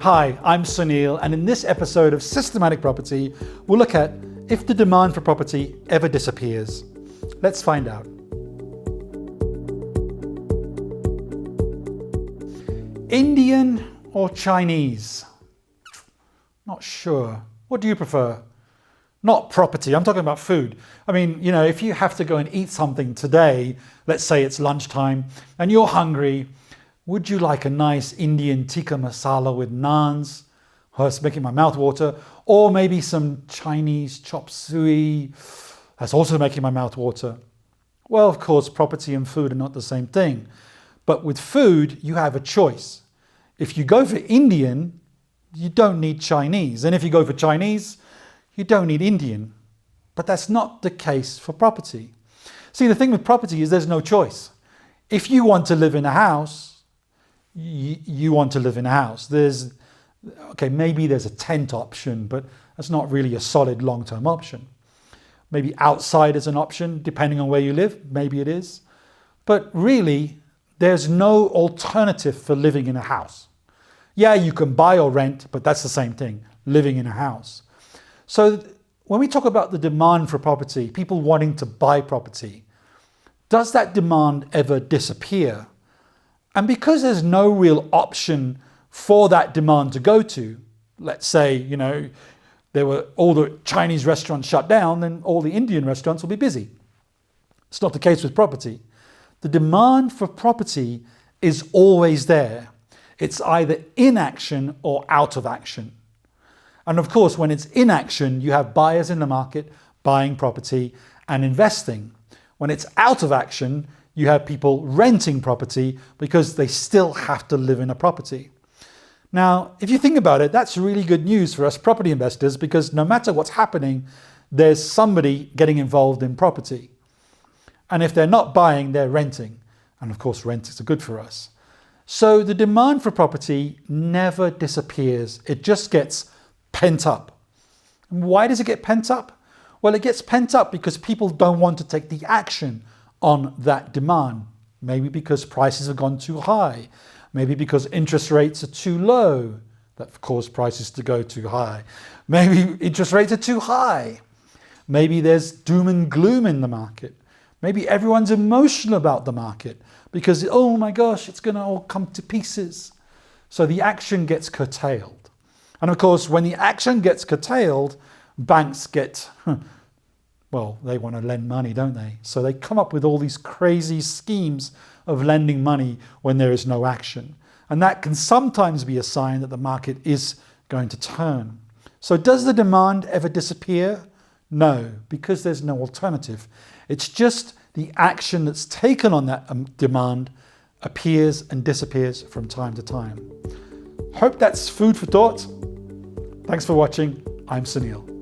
Hi, I'm Sunil, and in this episode of Systematic Property, we'll look at if the demand for property ever disappears. Let's find out. Indian or Chinese? Not sure. What do you prefer? Not property, I'm talking about food. I mean, if you have to go and eat something today, let's say it's lunchtime, and you're hungry, would you like a nice Indian tikka masala with naans? Oh, it's making my mouth water. Or maybe some Chinese chop suey. That's also making my mouth water. Well, of course, property and food are not the same thing. But with food, you have a choice. If you go for Indian, you don't need Chinese. And if you go for Chinese, you don't need Indian. But that's not the case for property. See, the thing with property is there's no choice. If you want to live in a house, you want to live in a house. Maybe there's a tent option, but that's not really a solid long-term option. Maybe outside is an option, depending on where you live. Maybe it is. But really, there's no alternative for living in a house. Yeah, you can buy or rent, but that's the same thing, living in a house. So when we talk about the demand for property, people wanting to buy property, does that demand ever disappear? And because there's no real option for that demand to go to, let's say, there were all the Chinese restaurants shut down, then all the Indian restaurants will be busy. It's not the case with property. The demand for property is always there. It's either in action or out of action. And of course, when it's in action, you have buyers in the market buying property and investing. When it's out of action, you have people renting property because they still have to live in a property. Now, if you think about it, that's really good news for us property investors because no matter what's happening, there's somebody getting involved in property. And if they're not buying, they're renting. And of course, rent is good for us. So the demand for property never disappears. It just gets pent up. And why does it get pent up? Well, it gets pent up because people don't want to take the action on that demand. Maybe because prices have gone too high. Maybe because interest rates are too low. That cause prices to go too high. Maybe interest rates are too high. Maybe there's doom and gloom in the market. Maybe everyone's emotional about the market because, oh my gosh, it's going to all come to pieces. So the action gets curtailed. And of course, when the action gets curtailed, banks get, they want to lend money, don't they? So they come up with all these crazy schemes of lending money when there is no action. And that can sometimes be a sign that the market is going to turn. So does the demand ever disappear? No, because there's no alternative. It's just the action that's taken on that demand appears and disappears from time to time. Hope that's food for thought. Thanks for watching. I'm Sunil.